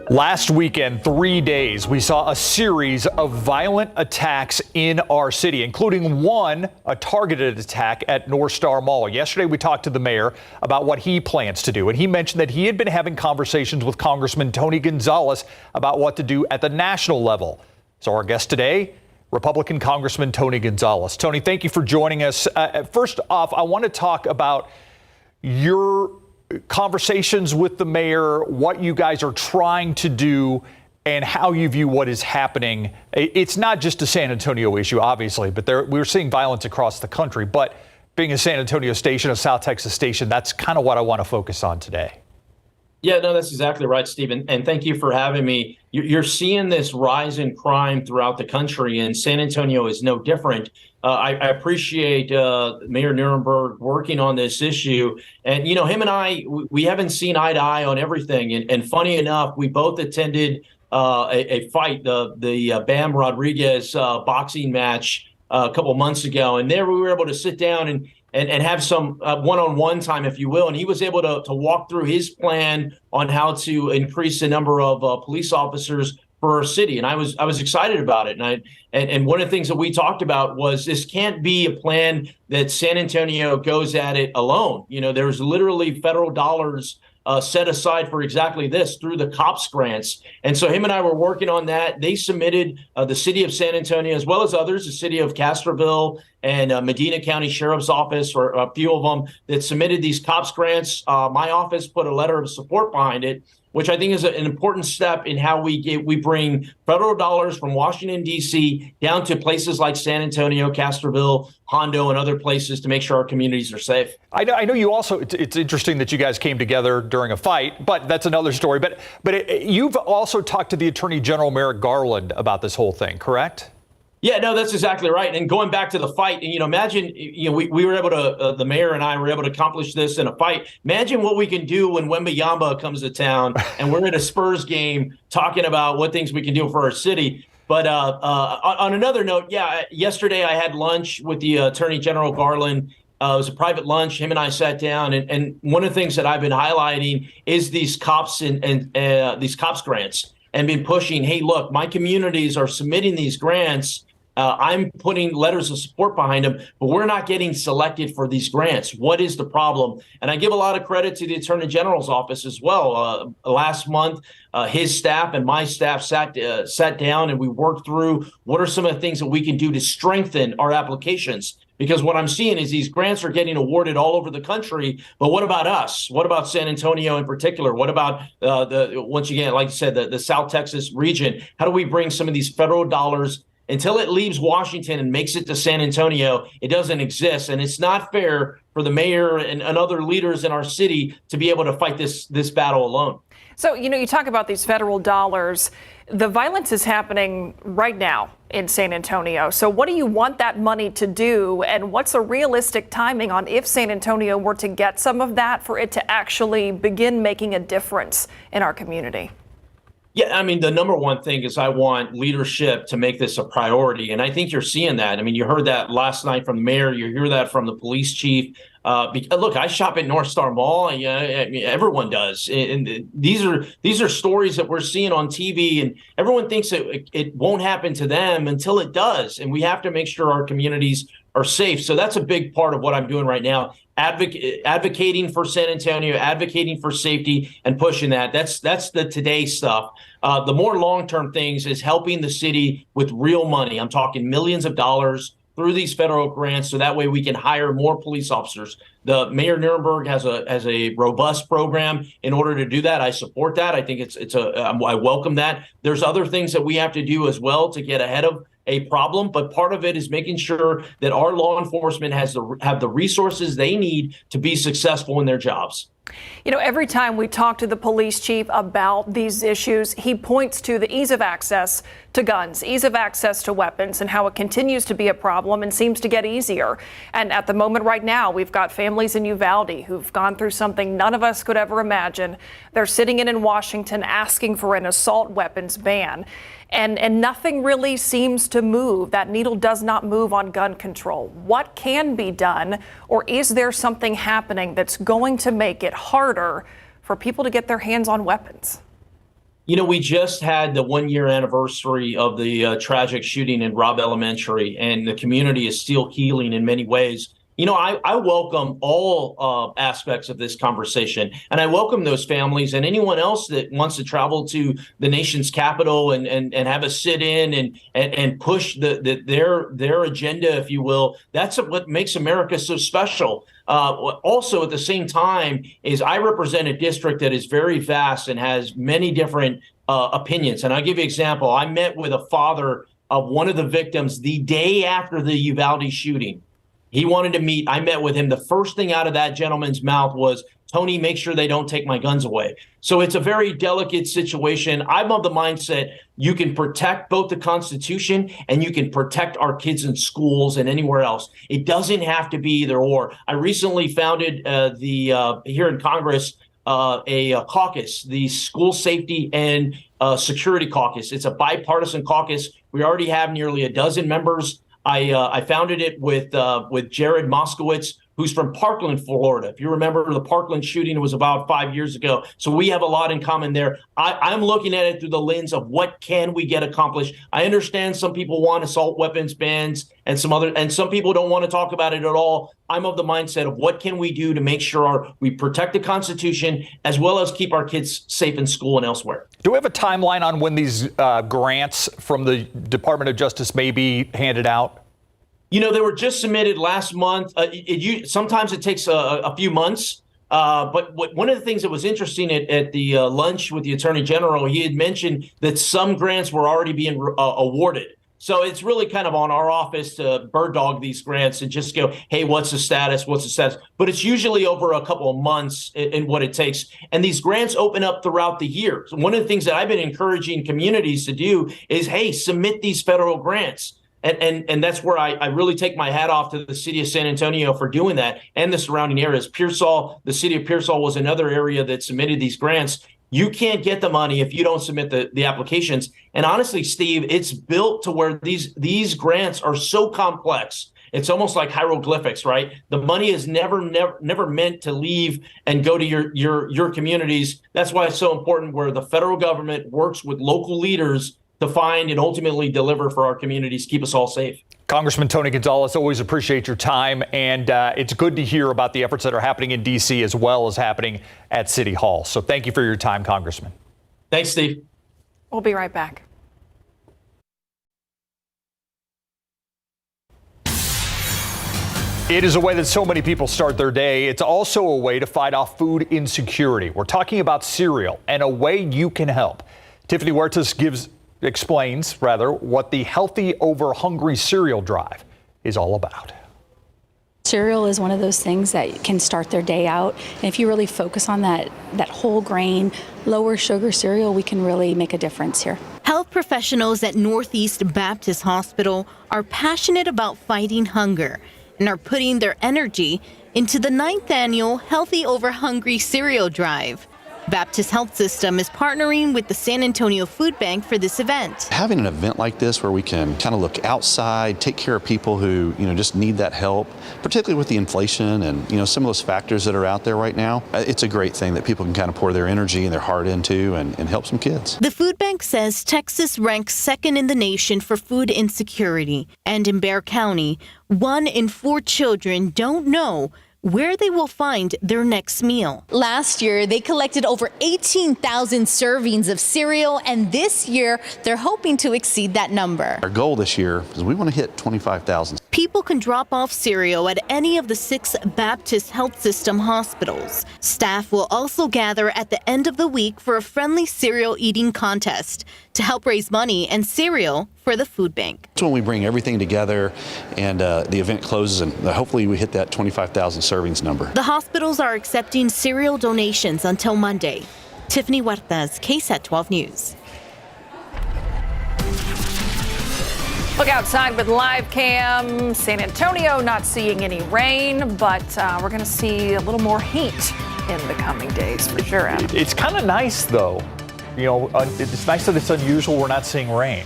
Last weekend, 3 days, we saw a series of violent attacks in our city, including a targeted attack at North Star Mall. Yesterday, we talked to the mayor about what he plans to do, and he mentioned that he had been having conversations with Congressman Tony Gonzalez about what to do at the national level. So our guest today, Republican Congressman Tony Gonzalez. Tony, thank you for joining us. First off, I want to talk about your conversations with the mayor, what you guys are trying to do, and how you view what is happening. It's not just a San Antonio issue, obviously, but we're seeing violence across the country. But being a San Antonio station, a South Texas station, that's kind of what I want to focus on today. Yeah, no, that's exactly right, Stephen. And thank you for having me. You're seeing this rise in crime throughout the country, and San Antonio is no different. I appreciate Mayor Nirenberg working on this issue. And, you know, him and I, we haven't seen eye to eye on everything. And funny enough, we both attended a fight, the Bam Rodriguez boxing match a couple months ago. And there we were able to sit down and have some one-on-one time, if you will. And he was able to walk through his plan on how to increase the number of police officers for our city. And I was excited about it. And one of the things that we talked about was this can't be a plan that San Antonio goes at it alone. You know, there's literally federal dollars set aside for exactly this through the COPS grants. And so him and I were working on that. They submitted the city of San Antonio, as well as others, the city of Castroville and Medina County Sheriff's Office, or a few of them that submitted these COPS grants. My office put a letter of support behind it, which I think is an important step in how we bring federal dollars from Washington, D.C. down to places like San Antonio, Castroville, Hondo, and other places to make sure our communities are safe. I know you also, it's interesting that you guys came together during a fight, but that's another story. But you've also talked to the Attorney General, Merrick Garland, about this whole thing, correct? Yeah, no, that's exactly right. And going back to the fight, and, you know, imagine, you know, we were able to, the mayor and I were able to accomplish this in a fight. Imagine what we can do when Wembayamba comes to town and we're at a Spurs game talking about what things we can do for our city. But on another note, yeah, yesterday I had lunch with the Attorney General Garland. It was a private lunch. Him and I sat down, and one of the things that I've been highlighting is these COPS and these COPS grants, and been pushing, hey, look, my communities are submitting these grants. I'm putting letters of support behind them, but we're not getting selected for these grants. What is the problem? And I give a lot of credit to the Attorney General's office as well. Last month, his staff and my staff sat down and we worked through what are some of the things that we can do to strengthen our applications. Because what I'm seeing is these grants are getting awarded all over the country. But what about us? What about San Antonio in particular? What about once again, like I said, the South Texas region? How do we bring some of these federal dollars until it leaves Washington and makes it to San Antonio? It doesn't exist. And it's not fair for the mayor and other leaders in our city to be able to fight this battle alone. So, you know, you talk about these federal dollars. The violence is happening right now in San Antonio. So what do you want that money to do? And what's a realistic timing on if San Antonio were to get some of that for it to actually begin making a difference in our community? Yeah, I mean, the number one thing is I want leadership to make this a priority. And I think you're seeing that. I mean, you heard that last night from the mayor. You hear that from the police chief. Look, I shop at North Star Mall. I mean, everyone does. And these are stories that we're seeing on TV, and everyone thinks it won't happen to them until it does. And we have to make sure our communities are safe. So that's a big part of what I'm doing right now. Advocating for San Antonio, advocating for safety, and pushing that. That's the today stuff. The more long-term things is helping the city with real money. I'm talking millions of dollars through these federal grants, so that way we can hire more police officers. The Mayor Nirenberg has a robust program in order to do that. I support that. I think I welcome that. There's other things that we have to do as well to get ahead of a problem, but part of it is making sure that our law enforcement have the resources they need to be successful in their jobs. You know, every time we talk to the police chief about these issues, he points to the ease of access to guns, ease of access to weapons, and how it continues to be a problem and seems to get easier. And at the moment right now, we've got families in Uvalde who've gone through something none of us could ever imagine. They're sitting in Washington asking for an assault weapons ban. And nothing really seems to move. That needle does not move on gun control. What can be done, or is there something happening that's going to make it harder for people to get their hands on weapons? You know, we just had the 1-year anniversary of the tragic shooting in Robb Elementary, and the community is still healing in many ways. You know, I welcome all aspects of this conversation, and I welcome those families and anyone else that wants to travel to the nation's capital and have a sit-in and push their agenda, if you will. That's what makes America so special. Also, at the same time, is I represent a district that is very vast and has many different opinions. And I'll give you an example. I met with a father of one of the victims the day after the Uvalde shooting. He wanted to meet. I met with him. The first thing out of that gentleman's mouth was, Tony, make sure they don't take my guns away. So it's a very delicate situation. I'm of the mindset you can protect both the Constitution and you can protect our kids in schools and anywhere else. It doesn't have to be either or. I recently founded here in Congress a caucus, the School Safety and Security Caucus. It's a bipartisan caucus. We already have nearly a dozen members. I founded it with Jared Moskowitz, who's from Parkland, Florida. If you remember the Parkland shooting, it was about 5 years ago. So we have a lot in common there. I'm looking at it through the lens of what can we get accomplished. I understand some people want assault weapons bans and some people don't want to talk about it at all. I'm of the mindset of what can we do to make sure we protect the Constitution as well as keep our kids safe in school and elsewhere. Do we have a timeline on when these grants from the Department of Justice may be handed out? You know, they were just submitted last month. Sometimes it takes a few months. But one of the things that was interesting at the lunch with the Attorney General, he had mentioned that some grants were already being awarded. So it's really kind of on our office to bird dog these grants and just go, hey, what's the status? What's the status? But it's usually over a couple of months in what it takes. And these grants open up throughout the year. So one of the things that I've been encouraging communities to do is, hey, submit these federal grants. And that's where I really take my hat off to the city of San Antonio for doing that and the surrounding areas. Pearsall, the city of Pearsall was another area that submitted these grants. You can't get the money if you don't submit the applications. And honestly, Steve, it's built to where these grants are so complex. It's almost like hieroglyphics, right? The money is never meant to leave and go to your communities. That's why it's so important where the federal government works with local leaders to find and ultimately deliver for our communities, keep us all safe. Congressman Tony Gonzalez, always appreciate your time, and it's good to hear about the efforts that are happening in D.C. as well as happening at City Hall. So thank you for your time, Congressman. Thanks, Steve. We'll be right back. It is a way that so many people start their day. It's also a way to fight off food insecurity. We're talking about cereal and a way you can help. Tiffany Huertas explains what the Healthy Over Hungry cereal drive is all about. Cereal is one of those things that can start their day out. And if you really focus on that whole grain, lower sugar cereal, we can really make a difference here. Health professionals at Northeast Baptist Hospital are passionate about fighting hunger and are putting their energy into the 9th annual Healthy Over Hungry cereal drive. Baptist Health System is partnering with the San Antonio Food Bank for this event. Having an event like this where we can kind of look outside, take care of people who, just need that help, particularly with the inflation and, some of those factors that are out there right now, it's a great thing that people can kind of pour their energy and their heart into and help some kids. The food bank says Texas ranks second in the nation for food insecurity. And in Bexar County, 1 in 4 children don't know where they will find their next meal. Last year, they collected over 18,000 servings of cereal, and this year, they're hoping to exceed that number. Our goal this year is we want to hit 25,000. People can drop off cereal at any of the 6 Baptist Health System hospitals. Staff will also gather at the end of the week for a friendly cereal eating contest to help raise money and cereal for the food bank. That's when we bring everything together and the event closes and hopefully we hit that 25,000 servings number. The hospitals are accepting cereal donations until Monday. Tiffany Huertas, KSAT12 News. Look outside with live cam. San Antonio not seeing any rain, but we're going to see a little more heat in the coming days for sure, Adam. It's kind of nice, though. It's nice that it's unusual we're not seeing rain.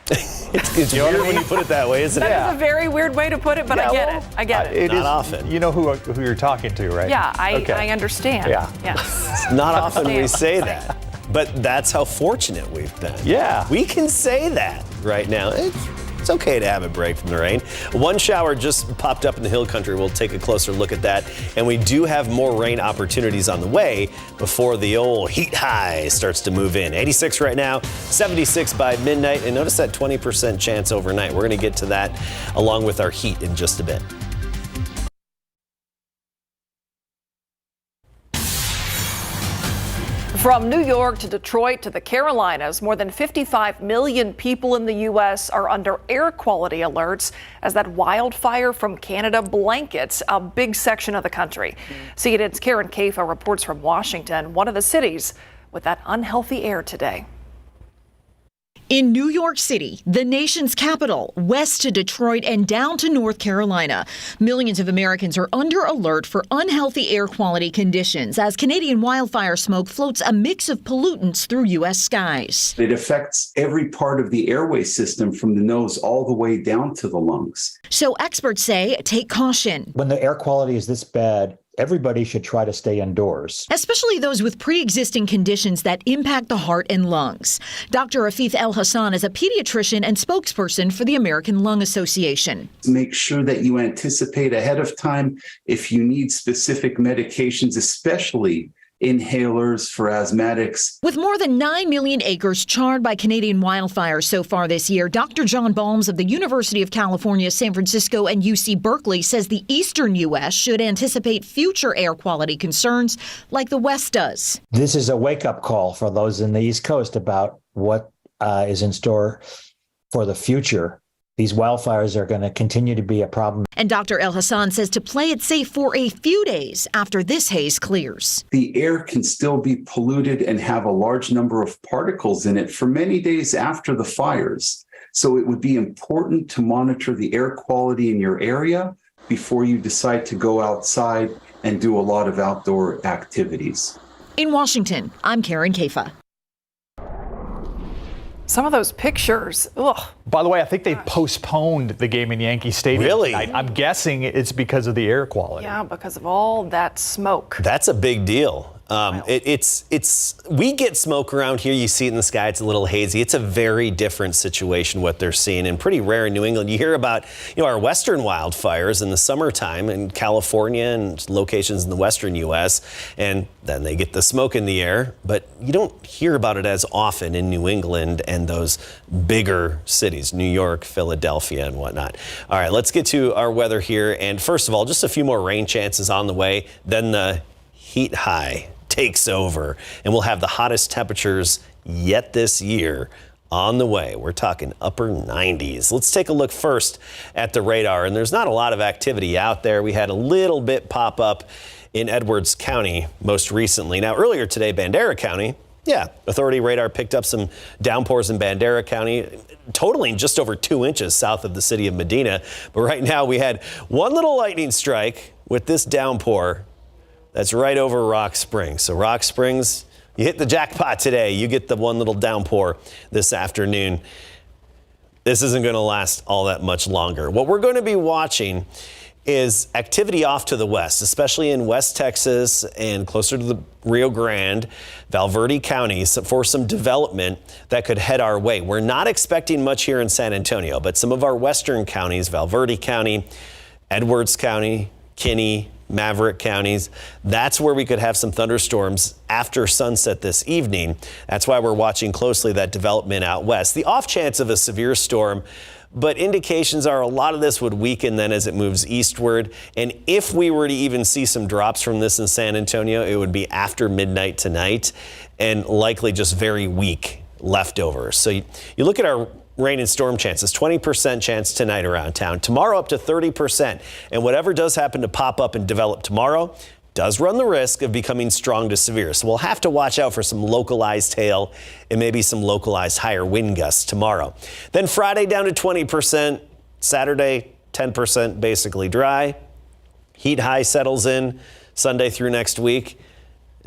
It's weird when you put it that way, isn't it? That is a very weird way to put it, but I get it. I get it. Not often. You know who you're talking to, right? Yeah, I understand. Yeah. Yes. Not often we say that. But that's how fortunate we've been. Yeah. We can say that right now. It's okay to have a break from the rain. One shower just popped up in the hill country. We'll take a closer look at that. And we do have more rain opportunities on the way before the old heat high starts to move in. 86 right now, 76 by midnight. And notice that 20% chance overnight. We're going to get to that along with our heat in just a bit. From New York to Detroit to the Carolinas, more than 55 million people in the U.S. are under air quality alerts as that wildfire from Canada blankets a big section of the country. CNN's Karen Kafa reports from Washington, one of the cities with that unhealthy air today. In New York City, the nation's capital, west to Detroit and down to North Carolina, millions of Americans are under alert for unhealthy air quality conditions as Canadian wildfire smoke floats a mix of pollutants through U.S. skies. It affects every part of the airway system from the nose all the way down to the lungs. So experts say take caution. When the air quality is this bad, everybody should try to stay indoors. Especially those with pre-existing conditions that impact the heart and lungs. Dr. Afif El Hassan is a pediatrician and spokesperson for the American Lung Association. Make sure that you anticipate ahead of time if you need specific medications, especially inhalers for asthmatics. With more than 9 million acres charred by Canadian wildfires so far this year, Dr. John Balmes of the University of California, San Francisco and UC Berkeley says the eastern U.S. should anticipate future air quality concerns like the West does. This is a wake-up call for those in the East Coast about what is in store for the future. These wildfires are going to continue to be a problem. And Dr. El Hassan says to play it safe for a few days after this haze clears. The air can still be polluted and have a large number of particles in it for many days after the fires. So it would be important to monitor the air quality in your area before you decide to go outside and do a lot of outdoor activities. In Washington, I'm Karen Kafa. Some of those pictures, ugh. By the way, I think they postponed the game in Yankee Stadium Really? tonight. I'm guessing it's because of the air quality. Yeah, because of all that smoke. That's a big deal. We get smoke around here. You see it in the sky. It's a little hazy. It's a very different situation what they're seeing, and pretty rare in New England. You hear about, our western wildfires in the summertime in California and locations in the western U.S., and then they get the smoke in the air, but you don't hear about it as often in New England and those bigger cities, New York, Philadelphia, and whatnot. All right, let's get to our weather here. And first of all, just a few more rain chances on the way. Then the heat high takes over, and we'll have the hottest temperatures yet this year on the way. We're talking upper 90s. Let's take a look first at the radar, and there's not a lot of activity out there. We had a little bit pop up in Edwards County most recently. Now, earlier today, Bandera County, Authority radar picked up some downpours in Bandera County, totaling just over 2 inches south of the city of Medina. But right now, we had one little lightning strike with this downpour that's right over Rock Springs. So Rock Springs, you hit the jackpot today. You get the one little downpour this afternoon. This isn't going to last all that much longer. What we're going to be watching is activity off to the west, especially in West Texas and closer to the Rio Grande, Valverde counties, for some development that could head our way. We're not expecting much here in San Antonio, but some of our western counties, Valverde County, Edwards County, Kinney, Maverick counties, that's where we could have some thunderstorms after sunset this evening. That's why we're watching closely that development out west. The off chance of a severe storm, but indications are a lot of this would weaken then as it moves eastward. And if we were to even see some drops from this in San Antonio, it would be after midnight tonight and likely just very weak leftovers. So you look at our rain and storm chances, 20% chance tonight around town. Tomorrow up to 30%. And whatever does happen to pop up and develop tomorrow does run the risk of becoming strong to severe. So we'll have to watch out for some localized hail and maybe some localized higher wind gusts tomorrow. Then Friday down to 20%. Saturday, 10% basically dry. Heat high settles in Sunday through next week.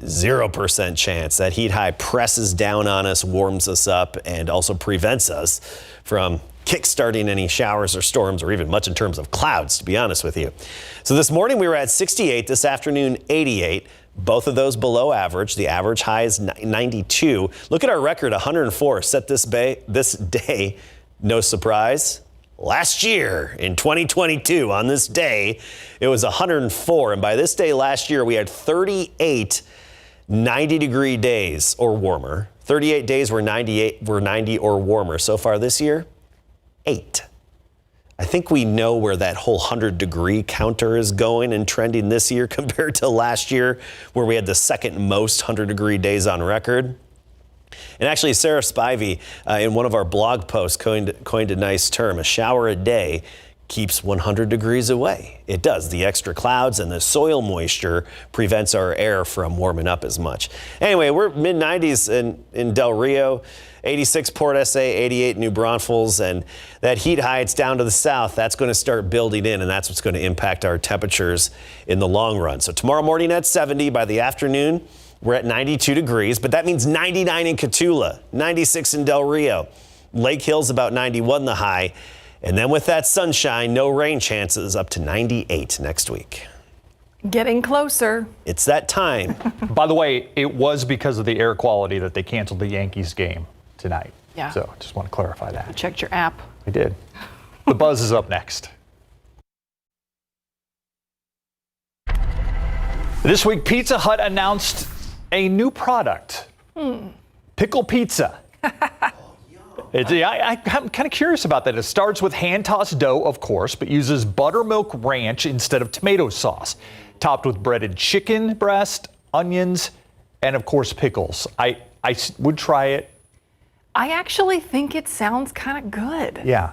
0% chance. That heat high presses down on us, warms us up, and also prevents us from kickstarting any showers or storms or even much in terms of clouds, to be honest with you. So this morning we were at 68, this afternoon 88. Both of those below average. The average high is 92. Look at our record, 104. Set this day, no surprise. Last year, in 2022, on this day, it was 104. And by this day last year, we had 38 90-degree days or warmer. 38 days were 90 or warmer. So far this year, 8. I think we know where that whole 100-degree counter is going and trending this year compared to last year, where we had the second most 100-degree days on record. And actually, Sarah Spivey, in one of our blog posts, coined a nice term: a shower a day keeps 100 degrees away. It does. The extra clouds and the soil moisture prevents our air from warming up as much. Anyway, we're mid-90s in Del Rio, 86 Port SA, 88 New Braunfels, and that heat heights down to the south, that's going to start building in, and that's what's going to impact our temperatures in the long run. So tomorrow morning at 70, by the afternoon, we're at 92 degrees, but that means 99 in Cotulla, 96 in Del Rio. Lake Hill's about 91 the high. And then with that sunshine, no rain chances, up to 98 next week. Getting closer. It's that time. By the way, it was because of the air quality that they canceled the Yankees game tonight. Yeah. So just want to clarify that. You checked your app. I did. The Buzz is up next. This week, Pizza Hut announced a new product. Pickle pizza. I'm kind of curious about that. It starts with hand-tossed dough, of course, but uses buttermilk ranch instead of tomato sauce, topped with breaded chicken breast, onions, and, of course, pickles. I would try it. I actually think it sounds kind of good. Yeah.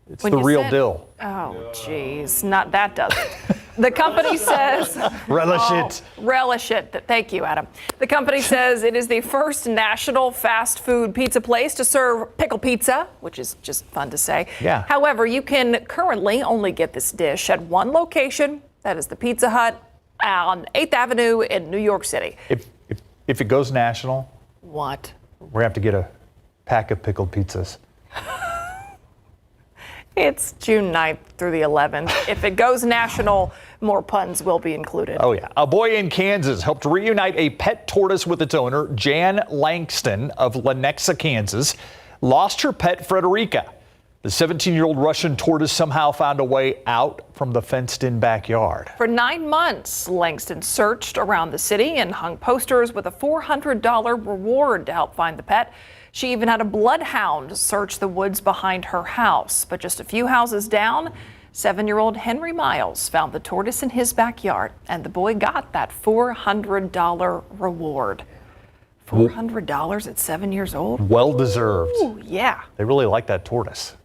It's When the you real said- deal. Oh, geez. Not that doesn't. The company says... Relish it. Relish it. Thank you, Adam. The company says it is the first national fast food pizza place to serve pickle pizza, which is just fun to say. Yeah. However, you can currently only get this dish at one location. That is the Pizza Hut on 8th Avenue in New York City. If it goes national, What? we're going to have to get a pack of pickled pizzas. It's June 9th through the 11th. If it goes national, more puns will be included. Oh, yeah. A boy in Kansas helped reunite a pet tortoise with its owner. Jan Langston of Lenexa, Kansas, lost her pet, Frederica. The 17-year-old Russian tortoise somehow found a way out from the fenced-in backyard. For 9 months, Langston searched around the city and hung posters with a $400 reward to help find the pet. She even had a bloodhound search the woods behind her house. But just a few houses down, 7-year-old Henry Miles found the tortoise in his backyard, and the boy got that $400 reward. $400 at 7 years old? Well deserved. Ooh, yeah. They really like that tortoise.